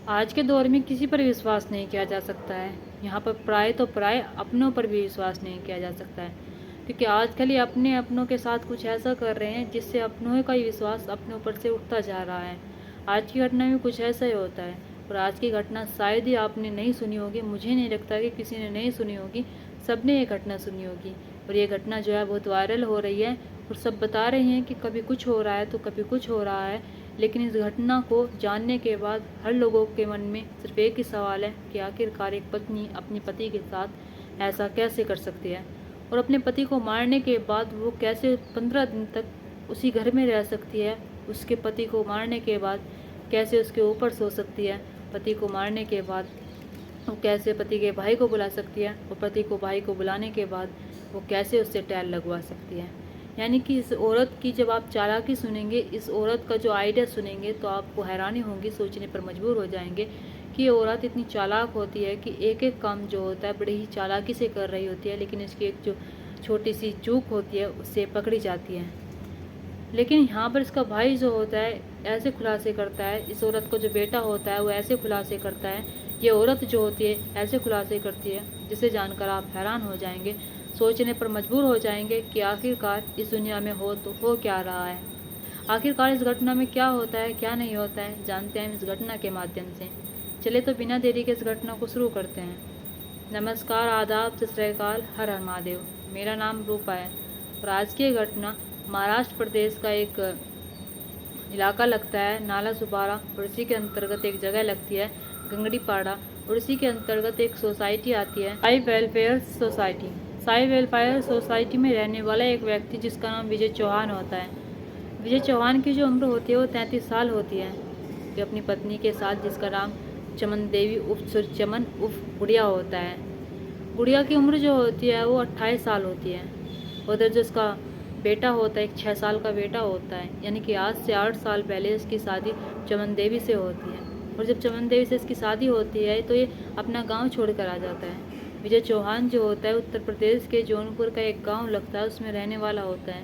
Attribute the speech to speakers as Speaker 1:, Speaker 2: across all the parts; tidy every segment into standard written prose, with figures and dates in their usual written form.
Speaker 1: आज के दौर में किसी पर विश्वास नहीं किया जा सकता है। यहाँ पर पराये तो पराये, अपनों पर भी विश्वास नहीं किया जा सकता है, क्योंकि आजकल ये अपने अपनों के साथ कुछ ऐसा कर रहे हैं जिससे अपनों का ही विश्वास अपने ऊपर से उठता जा रहा है। आज की घटना में कुछ ऐसा ही होता है, और आज की घटना शायद ही आपने नहीं सुनी होगी। मुझे नहीं लगता कि किसी ने नहीं सुनी होगी, सबने ये घटना सुनी होगी। और ये घटना जो है बहुत वायरल हो रही है, और सब बता रहे हैं कि कभी कुछ हो रहा है तो कभी कुछ हो रहा है। लेकिन इस घटना को जानने के बाद हर लोगों के मन में सिर्फ एक ही सवाल है कि आखिरकार एक पत्नी अपने पति के साथ ऐसा कैसे कर सकती है, और अपने पति को मारने के बाद वो कैसे 15 दिन तक उसी घर में रह सकती है। उसके पति को मारने के बाद कैसे उसके ऊपर सो सकती है। पति को मारने के बाद वो कैसे पति के भाई को बुला सकती है, और पति को भाई को बुलाने के बाद वो कैसे उससे टैल लगवा सकती है। यानी कि इस औरत की जब आप चालाकी सुनेंगे, इस औरत का जो आइडिया सुनेंगे, तो आपको हैरानी होगी, सोचने पर मजबूर हो जाएंगे कि ये औरत इतनी चालाक होती है कि एक एक काम जो होता है बड़े ही चालाकी से कर रही होती है, लेकिन इसकी एक जो छोटी सी चूक होती है उससे पकड़ी जाती है। लेकिन यहाँ पर इसका भाई जो होता है ऐसे खुलासे करता है, इस औरत को जो बेटा होता है वो ऐसे खुलासे करता है, ये औरत जो होती है ऐसे खुलासे करती है, जिसे जानकर आप हैरान हो जाएंगे, सोचने पर मजबूर हो जाएंगे कि आखिरकार इस दुनिया में हो तो हो क्या रहा है। आखिरकार इस घटना में क्या होता है क्या नहीं होता है, जानते हैं इस घटना के माध्यम से। चले तो बिना देरी के इस घटना को शुरू करते हैं। नमस्कार, आदाब, सत श्री अकाल, हर हर महादेव। मेरा नाम रूपा है, और आज की घटना महाराष्ट्र प्रदेश का एक इलाका लगता है नाला सुपारा, और इसी के अंतर्गत एक जगह लगती है गंगड़ीपाड़ा, और इसी के अंतर्गत एक सोसाइटी आती है Sai welfare society. Sai welfare society में रहने वाला एक व्यक्ति जिसका नाम विजय चौहान होता है। विजय चौहान की जो उम्र होती है वो 33 साल होती है। ये अपनी पत्नी के साथ, जिसका नाम चमन देवी चमन उर्फ गुड़िया होता है। गुड़िया की उम्र जो होती है वो 28 साल होती है। उधर जो उसका बेटा होता है, एक 6 साल का बेटा होता है। यानी कि आज से 8 साल पहले इसकी शादी चमन देवी से होती है, और जब चमन देवी से इसकी शादी होती है तो ये अपना गांव छोड़कर आ जाता है। विजय चौहान जो होता है उत्तर प्रदेश के जौनपुर का एक गांव लगता है, उसमें रहने वाला होता है।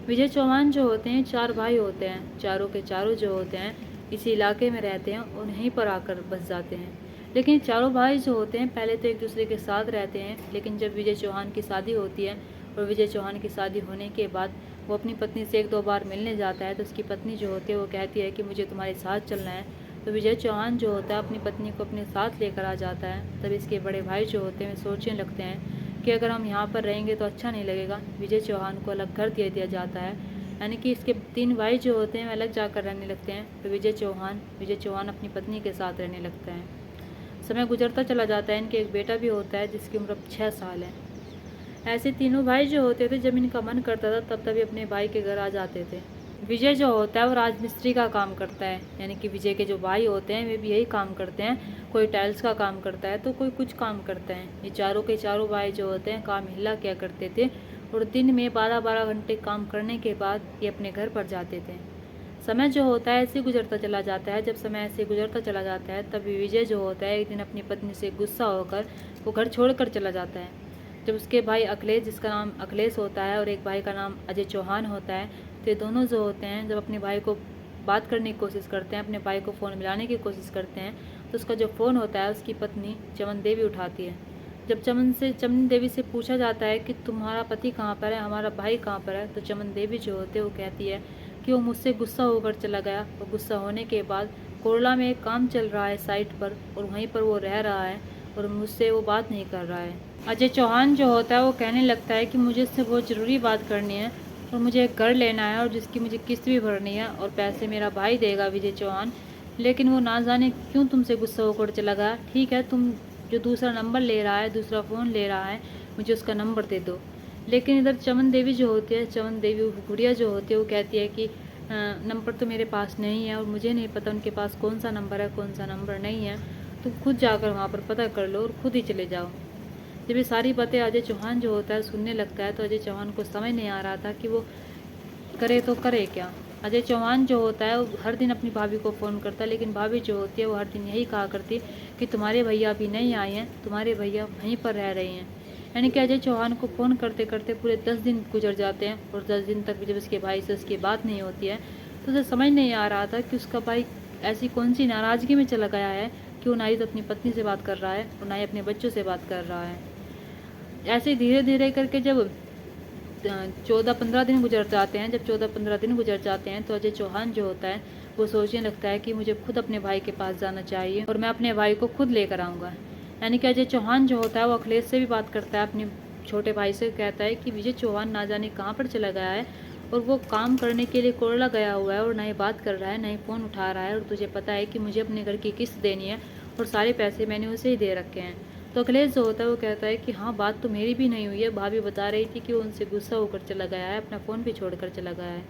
Speaker 1: विजय चौहान जो होते हैं 4 भाई होते हैं, चारों के चारों जो होते हैं इसी इलाके में रहते हैं और यहीं पर आकर बस जाते हैं। लेकिन चारों भाई जो होते हैं पहले तो एक दूसरे के साथ रहते हैं, लेकिन जब विजय चौहान की शादी होती है और विजय चौहान की शादी होने के बाद वो अपनी पत्नी से 1-2 बार मिलने जाता है, तो उसकी पत्नी जो होती है वो कहती है कि मुझे तुम्हारे साथ चलना है। तो विजय चौहान जो होता है अपनी पत्नी को अपने साथ लेकर आ जाता है। तब इसके बड़े भाई जो होते हैं सोचने लगते हैं कि अगर हम यहाँ पर रहेंगे तो अच्छा नहीं लगेगा। विजय चौहान को अलग घर दे दिया जाता है, यानी कि इसके 3 भाई जो होते हैं वे अलग जाकर रहने लगते हैं। तो विजय चौहान अपनी पत्नी के साथ रहने लगता है। समय गुजरता चला जाता है। इनके एक बेटा भी होता है जिसकी उम्र अब 6 साल है। ऐसे तीनों भाई जो होते थे जब इनका मन करता था तब तभी अपने भाई के घर आ जाते थे। विजय जो होता है वो राजमिस्त्री का काम करता है, यानी कि विजय के जो भाई होते हैं वे भी यही काम करते हैं। कोई टाइल्स का काम करता है तो कोई कुछ काम करता है। ये चारों के चारों भाई जो होते हैं काम हिल्ला किया करते थे, और दिन में 12-12 घंटे काम करने के बाद ये अपने घर पर जाते थे। समय जो होता है ऐसे गुजरता चला जाता है। जब समय ऐसे गुजरता चला जाता है तभी विजय जो होता है एक दिन अपनी पत्नी से गुस्सा होकर वो घर छोड़कर चला जाता है। जब उसके भाई अखिलेश, जिसका नाम अखिलेश होता है, और एक भाई का नाम अजय चौहान होता है, तो ये दोनों जो होते हैं जब अपने भाई को बात करने की कोशिश करते हैं, अपने भाई को फ़ोन मिलाने की कोशिश करते हैं, तो उसका जो फ़ोन होता है उसकी पत्नी चमन देवी उठाती है। जब चमन देवी से पूछा जाता है कि तुम्हारा पति कहाँ पर है, हमारा भाई कहाँ पर है, तो चमन देवी जो होते हैं वो कहती है कि वो मुझसे गुस्सा होकर चला गया, और गुस्सा होने के बाद कोरला में एक काम चल रहा है साइट पर, और वहीं पर वो रह रहा है और मुझसे वो बात नहीं कर रहा है। अजय चौहान जो होता है वो कहने लगता है कि मुझे इससे बहुत ज़रूरी बात करनी है, और मुझे एक घर लेना है और जिसकी मुझे किस्त भी भरनी है, और पैसे मेरा भाई देगा विजय चौहान। लेकिन वो ना जाने क्यों तुमसे गुस्सा होकर चला गया। ठीक है, तुम जो दूसरा नंबर ले रहा है, दूसरा फ़ोन ले रहा है, मुझे उसका नंबर दे दो। लेकिन इधर चमन देवी जो होती है, चमन देवी गुड़िया जो होती है, वो कहती है कि नंबर तो मेरे पास नहीं है और मुझे नहीं पता उनके पास कौन सा नंबर है कौन सा नंबर नहीं है, तुम खुद जाकर वहाँ पर पता कर लो और खुद ही चले जाओ। जब ये सारी बातें अजय चौहान जो होता है सुनने लगता है, तो अजय चौहान को समझ नहीं आ रहा था कि वो करे तो करे क्या। अजय चौहान जो होता है वो हर दिन अपनी भाभी को फ़ोन करता है, लेकिन भाभी जो होती है वो हर दिन यही कहा करती कि तुम्हारे भैया अभी नहीं आए हैं, तुम्हारे भैया वहीं पर रह रहे हैं। यानी कि अजय चौहान को फ़ोन करते करते पूरे 10 दिन गुजर जाते हैं, और 10 दिन तक भी जब उसके भाई से उसकी बात नहीं होती है, तो उसे समझ नहीं आ रहा था कि उसका भाई ऐसी कौन सी नाराज़गी में चला गया है कि वो ना ही तो अपनी पत्नी से बात कर रहा है और ना ही अपने बच्चों से बात कर रहा है। ऐसे धीरे धीरे करके जब 14-15 दिन गुजर जाते हैं, जब 14-15 दिन गुजर जाते हैं तो अजय चौहान जो होता है वो सोचने लगता है कि मुझे खुद अपने भाई के पास जाना चाहिए और मैं अपने भाई को खुद लेकर आऊँगा। यानी कि अजय चौहान जो होता है वो अखिलेश से भी बात करता है, अपने छोटे भाई से कहता है कि विजय चौहान ना जाने कहाँ पर चला गया है और वो काम करने के लिए कोरला गया हुआ है और ना ही बात कर रहा है, ना ही फ़ोन उठा रहा है, और तुझे पता है कि मुझे अपने घर की किस्त देनी है और सारे पैसे मैंने उसे ही दे रखे हैं। तो अखिलेश जो होता है वो कहता है कि हाँ, बात तो मेरी भी नहीं हुई है, भाभी बता रही थी कि वो उनसे गुस्सा होकर चला गया है, अपना फ़ोन भी छोड़ कर चला गया है।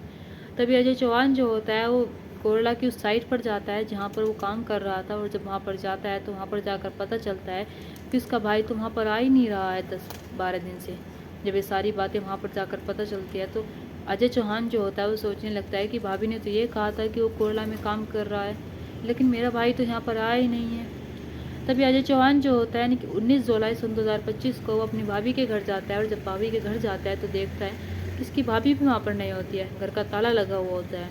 Speaker 1: तभी अजय चौहान जो होता है वो कोरला की उस साइट पर जाता है जहाँ पर वो काम कर रहा था, और जब वहाँ पर जाता है तो वहाँ पर जाकर पता चलता है कि उसका भाई तो वहाँ पर आ ही नहीं रहा है 10-12 दिन से। जब ये सारी बातें वहाँ पर जाकर पता चलती है तो अजय चौहान जो होता है वो सोचने लगता है कि भाभी ने तो ये कहा था कि वो कोरला में काम कर रहा है, लेकिन मेरा भाई तो यहाँ पर आया ही नहीं है। तभी अजय चौहान जो होता है यानी कि 19 जुलाई सन 2025 को वो अपनी भाभी के घर जाता है, और जब भाभी के घर जाता है तो देखता है कि इसकी भाभी भी वहाँ पर नहीं होती है, घर का ताला लगा हुआ होता है।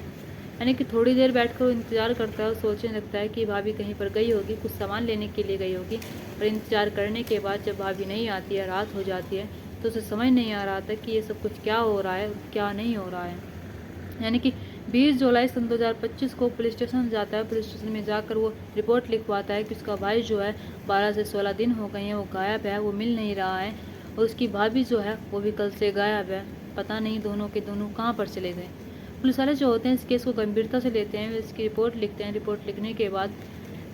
Speaker 1: यानी कि थोड़ी देर बैठकर वो इंतज़ार करता है और सोचने लगता है कि भाभी कहीं पर गई होगी, कुछ सामान लेने के लिए गई होगी। और इंतज़ार करने के बाद जब भाभी नहीं आती है, रात हो जाती है, तो उसे समझ नहीं आ रहा था कि ये सब कुछ क्या हो रहा है और क्या नहीं हो रहा है। यानी कि 20 जुलाई सन 2025 को पुलिस स्टेशन जाता है। पुलिस स्टेशन में जाकर वो रिपोर्ट लिखवाता है कि उसका भाई जो है 12 से 16 दिन हो गए हैं वो गायब है, वो मिल नहीं रहा है, और उसकी भाभी जो है वो भी कल से गायब है। पता नहीं दोनों के दोनों कहाँ पर चले गए। पुलिस वाले जो होते हैं इस केस को गंभीरता से लेते हैं, वे इसकी रिपोर्ट लिखते हैं। रिपोर्ट लिखने के बाद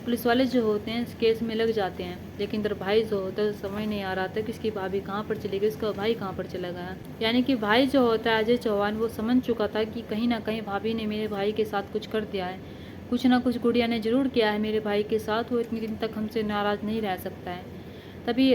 Speaker 1: पुलिस वाले जो होते हैं इस केस में लग जाते हैं, लेकिन इधर भाई जो होता है समझ नहीं आ रहा था कि इसकी भाभी कहाँ पर चली गई, इसका भाई कहाँ पर चला गया। यानी कि भाई जो होता है अजय चौहान वो समझ चुका था कि कहीं ना कहीं भाभी ने मेरे भाई के साथ कुछ कर दिया है, कुछ ना कुछ गुड़िया ने ज़रूर किया है मेरे भाई के साथ, वो इतने दिन तक हमसे नाराज़ नहीं रह सकता है। तभी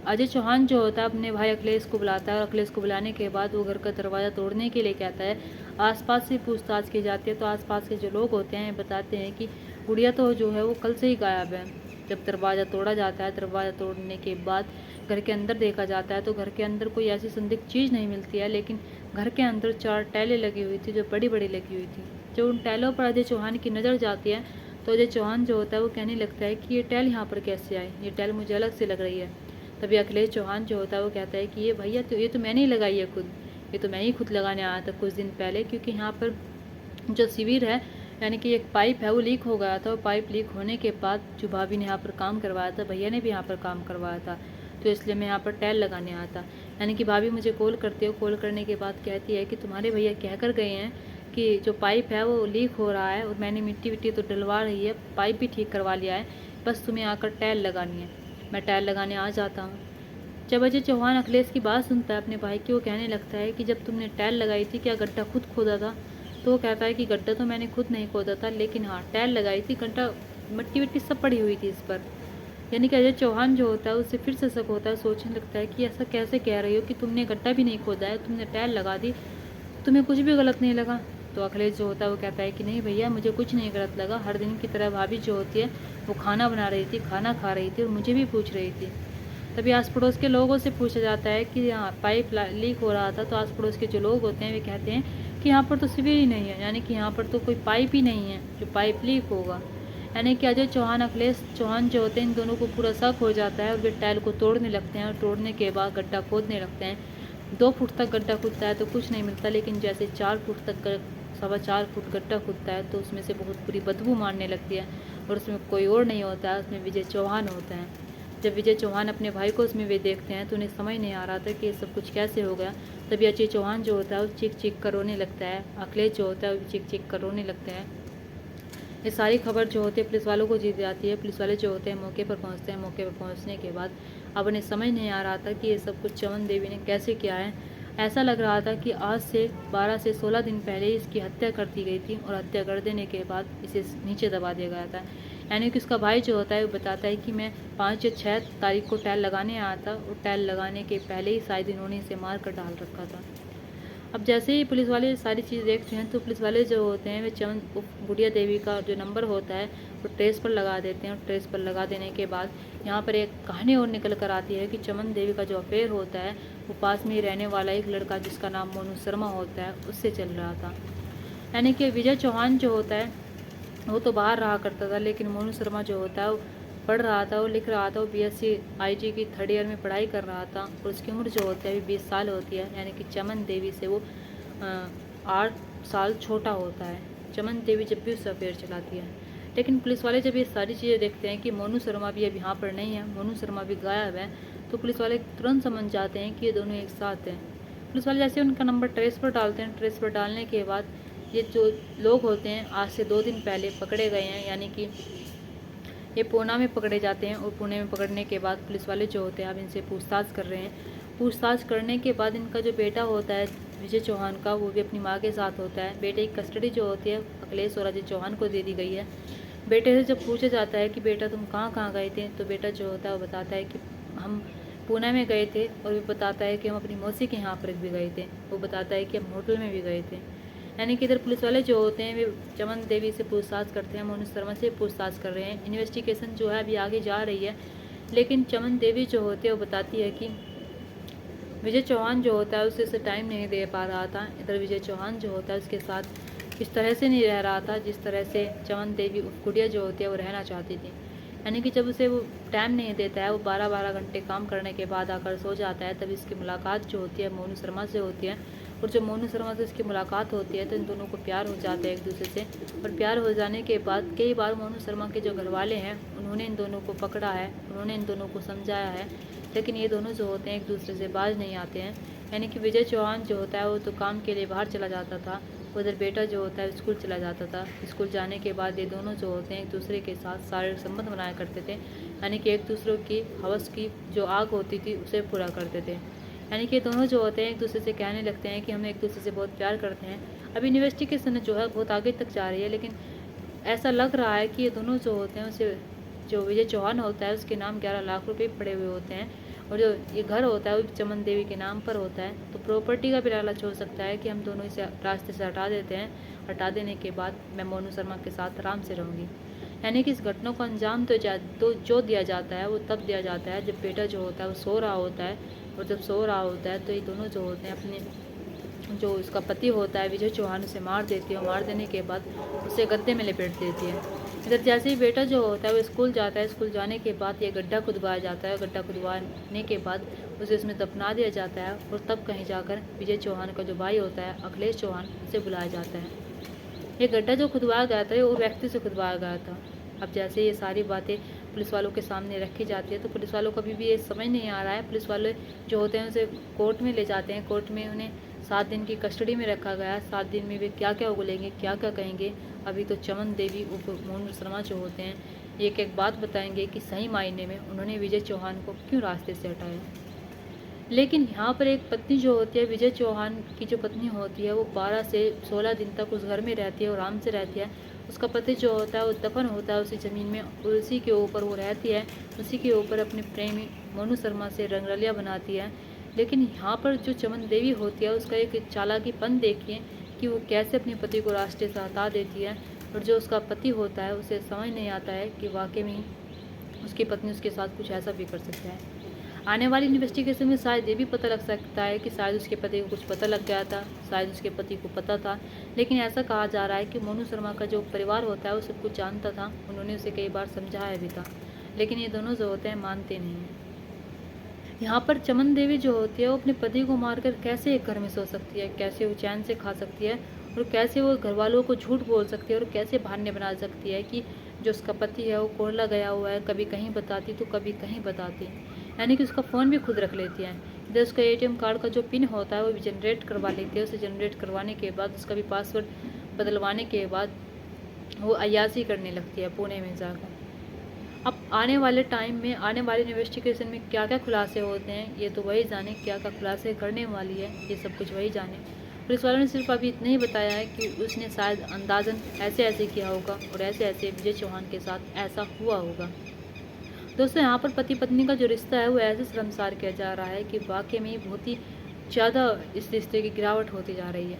Speaker 1: अजय चौहान जो होता है अपने भाई अखिलेश को बुलाता है, और अखिलेश को बुलाने के बाद वो घर का दरवाज़ा तोड़ने के लिए कहता है। आसपास से पूछताछ की जाती है तो आसपास के जो लोग होते हैं बताते हैं कि गुड़िया तो जो है वो कल से ही गायब है। जब दरवाज़ा तोड़ा जाता है, दरवाज़ा तोड़ने के बाद घर के अंदर देखा जाता है तो घर के अंदर कोई ऐसी संदिग्ध चीज़ नहीं मिलती है, लेकिन घर के अंदर 4 टाइलें लगी हुई थी जो बड़ी बड़ी लगी हुई थी। जब उन टाइलों पर अजय चौहान की नज़र जाती है तो अजय चौहान जो होता है वो कहने लगता है कि ये टाइल यहाँ पर कैसे आई, ये टाइल मुझे अलग से लग रही है। तभी अखिलेश चौहान जो होता है वो कहता है कि ये भैया तो ये तो मैंने ही लगाई है खुद, ये तो मैं ही खुद लगाने आया था कुछ दिन पहले, क्योंकि यहाँ पर जो शिविर है यानी कि एक पाइप है वो लीक हो गया था, और पाइप लीक होने के बाद जो भाभी ने यहाँ पर काम करवाया था, भैया ने भी यहाँ पर काम करवाया था, तो इसलिए मैं यहाँ पर टाइल लगाने आया था। यानी कि भाभी मुझे कॉल करती है, कॉल करने के बाद कहती है कि तुम्हारे भैया कह कर गए हैं कि जो पाइप है वो लीक हो रहा है, और मैंने मिट्टी विट्टी तो डलवा रही है, पाइप भी ठीक करवा लिया है, बस तुम्हें आकर टाइल लगानी है। मैं टाइल लगाने आ जाता हूँ। जब अजय चौहान अखिलेश की बात सुनता है अपने भाई की, वो कहने लगता है कि जब तुमने टाइल लगाई थी क्या गड्ढा खुद खोदा था? तो वो कहता है कि गड्ढा तो मैंने खुद नहीं खोदा था, लेकिन हाँ टाइल लगाई थी, गड्ढा मिट्टी विट्टी सब पड़ी हुई थी इस पर। यानी कि अजय चौहान जो होता है उससे फिर से शक होता है, सोचने लगता है कि ऐसा कैसे कह रही हो कि तुमने गड्ढा भी नहीं खोदा है, तुमने टाइल लगा दी, तुम्हें कुछ भी गलत नहीं लगा? तो अखिलेश जो होता है वो कहता है कि नहीं भैया, मुझे कुछ नहीं गलत लगा, हर दिन की तरह भाभी जो होती है वो खाना बना रही थी, खाना खा रही थी और मुझे भी पूछ रही थी। तभी आस पड़ोस के लोगों से पूछा जाता है कि यहाँ पाइप लीक हो रहा था, तो आस पड़ोस के जो लोग होते हैं वे कहते हैं कि यहाँ पर तो शिविर ही नहीं है, यानी कि यहाँ पर तो कोई पाइप ही नहीं है जो पाइप लीक होगा। यानी कि अजय चौहान अखिलेश चौहान जो होते हैं इन दोनों को पूरा शक हो जाता है, और वे टाइल को तोड़ने लगते हैं, और तोड़ने के बाद गड्ढा खोदने लगते हैं। 2 फुट तक गड्ढा खुदता है तो कुछ नहीं मिलता, लेकिन जैसे 4 फुट तक 4.25 फुट गड्ढा खुदता है तो उसमें से बहुत बुरी बदबू मारने लगती है, और उसमें कोई और नहीं होता है, उसमें विजय चौहान होता है। जब विजय चौहान अपने भाई को उसमें वे देखते हैं तो उन्हें समझ नहीं आ रहा था कि ये सब कुछ कैसे हो गया। तभी अजय चौहान जो होता है वो चीख चीख कर रोने लगता है, अखिलेश जो होता है वो चीख चीख कर रोने लगते हैं। ये सारी खबर जो होती है पुलिस वालों को जीत जाती है। पुलिस वाले जो होते हैं मौके पर पहुंचते हैं। मौके पर पहुंचने के बाद अब उन्हें समझ नहीं आ रहा था कि ये सब कुछ चमन देवी ने कैसे किया है। ऐसा लग रहा था कि आज से 12 से 16 दिन पहले इसकी हत्या कर दी गई थी, और हत्या कर देने के बाद इसे नीचे दबा दिया गया था। यानी कि उसका भाई जो होता है वो बताता है कि मैं 5 या 6 तारीख को टाइल लगाने आया था, और टाइल लगाने के पहले ही शायद इन्होंने इसे मार कर डाल रखा था। अब जैसे ही पुलिस वाले सारी चीज़ देखते हैं तो पुलिस वाले जो होते हैं वे चमन गुड़िया देवी का जो नंबर होता है वो ट्रेस पर लगा देते हैं, और ट्रेस पर लगा देने के बाद यहाँ पर एक कहानी और निकल कर आती है कि चमन देवी का जो अफेयर होता है वो पास में ही रहने वाला एक लड़का जिसका नाम मोनू शर्मा होता है उससे चल रहा था। यानी कि विजय चौहान जो होता है वो तो बाहर रहा करता था, लेकिन मोनू शर्मा जो होता है वो पढ़ रहा था, वो लिख रहा था, वो बीएससी आईटी की थर्ड ईयर में पढ़ाई कर रहा था। और उसकी उम्र जो होती है अभी 20 साल होती है, यानी कि चमन देवी से वो 8 साल छोटा होता है। चमन देवी जब भी उससे अफेयर चलाती है, लेकिन पुलिस वाले जब ये सारी चीज़ें देखते हैं कि मोनू शर्मा भी अब यहाँ पर नहीं है, मोनू शर्मा भी गायब है, तो पुलिस वाले तुरंत समझ जाते हैं कि ये दोनों एक साथ हैं। पुलिस वाले जैसे उनका नंबर ट्रेस पर डालते हैं, ट्रेस पर डालने के बाद ये जो लोग होते हैं आज से 2 दिन पहले पकड़े गए हैं, यानी कि ये पूना में पकड़े जाते हैं। और पुणे में पकड़ने के बाद पुलिस वाले जो होते हैं अब इनसे पूछताछ कर रहे हैं। पूछताछ करने के बाद इनका जो बेटा होता है विजय चौहान का, वो भी अपनी माँ के साथ होता है। बेटे की कस्टडी जो होती है अखिलेश और अजय चौहान को दे दी गई है। बेटे से जब पूछा जाता है कि बेटा तुम कहाँ कहाँ गए थे, तो बेटा जो होता है वो बताता है कि हम पूना में गए थे, और वो बताता है कि हम अपनी मौसी के यहाँ पर भी गए थे। वो बताता है कि हम होटल में भी गए थे। यानी कि इधर पुलिस वाले जो होते हैं वे चमन देवी से पूछताछ करते हैं, मोनू शर्मा से पूछताछ कर रहे हैं। इन्वेस्टिगेशन जो है अभी आगे जा रही है, लेकिन चमन देवी जो होती है वो बताती है कि विजय चौहान जो होता है उसे टाइम नहीं दे पा रहा था। इधर विजय चौहान जो होता है उसके साथ इस तरह से नहीं रह रहा था जिस तरह से चमन देवी गुड़िया जो होती है वो रहना चाहती थी। यानी कि जब उसे वो टाइम नहीं देता है, वो 12-12 घंटे काम करने के बाद आकर सो जाता है, तब इसकी मुलाकात जो होती है मोनू शर्मा से होती है। और जब मोनू शर्मा से इसकी मुलाकात होती है तो इन दोनों को प्यार हो जाता है एक दूसरे से। और प्यार हो जाने के बाद कई बार मोनू शर्मा के जो घर वाले हैं उन्होंने इन दोनों को पकड़ा है, उन्होंने इन दोनों को समझाया है, लेकिन ये दोनों जो होते हैं एक दूसरे से बाज नहीं आते हैं। यानी कि विजय चौहान जो होता है वो तो काम के लिए बाहर चला जाता था, उधर बेटा जो होता है स्कूल चला जाता था। स्कूल जाने के बाद ये दोनों जो होते हैं एक दूसरे के साथ शारीरिक संबंध बनाया करते थे, यानी कि एक दूसरे की हवस की जो आग होती थी उसे पूरा करते थे। यानी कि दोनों जो होते हैं एक दूसरे से कहने लगते हैं कि हम एक दूसरे से बहुत प्यार करते हैं। अभी इन्वेस्टिगेशन जो है बहुत आगे तक जा रही है, लेकिन ऐसा लग रहा है कि ये दोनों जो होते हैं उसे जो विजय चौहान होता है उसके नाम 11 लाख रुपए पड़े हुए होते हैं, और जो ये घर होता है वो चमन देवी के नाम पर होता है। तो प्रॉपर्टी का भी लालच हो सकता है कि हम दोनों इसे रास्ते से हटा देते हैं, हटा देने के बाद मैं मोनू शर्मा के साथ आराम से रहूँगी। यानी कि इस घटना को अंजाम तो जो दिया जाता है वो तब दिया जाता है जब बेटा जो होता है वो सो रहा होता है। और जब सो रहा होता है तो ये दोनों जो होते हैं अपने जो उसका पति होता है विजय चौहान उसे मार देती है, और मार देने के बाद उसे गद्दे में लपेट देती है। इधर जैसे ही बेटा जो होता है वो स्कूल जाता है, स्कूल जाने के बाद ये गड्ढा खुदवाया जाता है, गड्ढा खुदवाने के बाद उसे उसमें दफना दिया जाता है। और तब कहीं जाकर विजय चौहान का जो भाई होता है अखिलेश चौहान उसे बुलाया जाता है। ये गड्ढा जो खुदवाया गया था वो व्यक्ति से खुदवाया गया था। अब जैसे ये सारी बातें पुलिस वालों के सामने रखी जाती है तो पुलिस वालों को अभी भी ये समझ नहीं आ रहा है। पुलिस वाले जो होते हैं उसे कोर्ट में ले जाते हैं, कोर्ट में उन्हें 7 दिन की कस्टडी में रखा गया। 7 दिन में वे क्या क्या बोलेंगे, क्या क्या कहेंगे, अभी तो चमन देवी मोनू शर्मा जो होते हैं एक एक बात बताएंगे कि सही मायने में उन्होंने विजय चौहान को क्यों रास्ते से हटाया। लेकिन यहाँ पर एक पत्नी जो होती है विजय चौहान की जो पत्नी होती है वो 12 से 16 दिन तक उस घर में रहती है और आराम से रहती है। उसका पति जो होता है वो दफन होता है उसी ज़मीन में, और उसी के ऊपर वो रहती है, उसी के ऊपर अपने प्रेमी मोनू शर्मा से रंगरलिया बनाती है। लेकिन यहाँ पर जो चमन देवी होती है उसका एक चालाकीपन देखिए कि वो कैसे अपने पति को रास्ते से हटा देती है। और जो उसका पति होता है उसे समझ नहीं आता है कि वाकई में उसकी पत्नी उसके साथ कुछ ऐसा भी कर सकता है। आने वाली इन्वेस्टिगेशन में शायद ये भी पता लग सकता है कि शायद उसके पति को कुछ पता लग गया था, शायद उसके पति को पता था। लेकिन ऐसा कहा जा रहा है कि मोनू शर्मा का जो परिवार होता है वो सब कुछ जानता था, उन्होंने उसे कई बार समझाया भी था, लेकिन ये दोनों जो होते हैं मानते नहीं हैं। यहाँ पर चमन देवी जो होती है वो अपने पति को मारकर कैसे एक घर में सो सकती है, कैसे वो चैन से खा सकती है, और कैसे वो घर वालों को झूठ बोल सकती है, और कैसे बहाने बना सकती है कि जो उसका पति है वो कोरला गया हुआ है, कभी कहीं बताती तो कभी कहीं बताती। यानी कि उसका फ़ोन भी खुद रख लेती है। इधर उसका एटीएम कार्ड का जो पिन होता है वो भी जनरेट करवा लेती है। उसे जनरेट करवाने के बाद उसका भी पासवर्ड बदलवाने के बाद वो अय्याशी करने लगती है पुणे में जाकर। अब आने वाले टाइम में आने वाले इन्वेस्टिगेशन में क्या क्या खुलासे होते हैं ये तो वही जाने, क्या क्या खुलासे करने वाली है ये सब कुछ वही जाने। पुलिस वालों ने सिर्फ अभी इतना ही बताया है कि उसने शायद अंदाजन ऐसे ऐसे किया होगा और ऐसे ऐसे विजय चौहान के साथ ऐसा हुआ होगा। दोस्तों यहाँ पर पति पत्नी का जो रिश्ता है वो ऐसे शर्मसार किया जा रहा है कि वाकई में बहुत ही ज़्यादा इस रिश्ते की गिरावट होती जा रही है।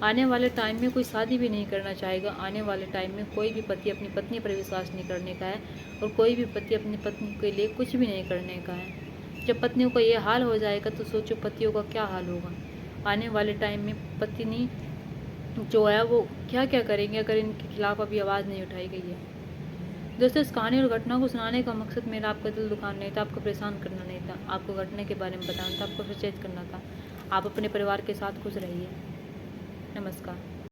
Speaker 1: आने वाले टाइम में कोई शादी भी नहीं करना चाहेगा। आने वाले टाइम में कोई भी पति अपनी पत्नी पर विश्वास नहीं करने का है, और कोई भी पति अपनी पत्नी के लिए कुछ भी नहीं करने का है। जब पत्नियों का ये हाल हो जाएगा तो सोचो पतियों का क्या हाल होगा। आने वाले टाइम में पत्नी जो है वो क्या क्या करेंगे अगर इनके खिलाफ़ अभी आवाज़ नहीं उठाई गई है। दोस्तों, इस कहानी और घटना को सुनाने का मकसद मेरा आपका दिल दुखाना नहीं था, आपको परेशान करना नहीं था, आपको घटना के बारे में बताना था, आपको सचेत करना था। आप अपने परिवार के साथ खुश रहिए। नमस्कार।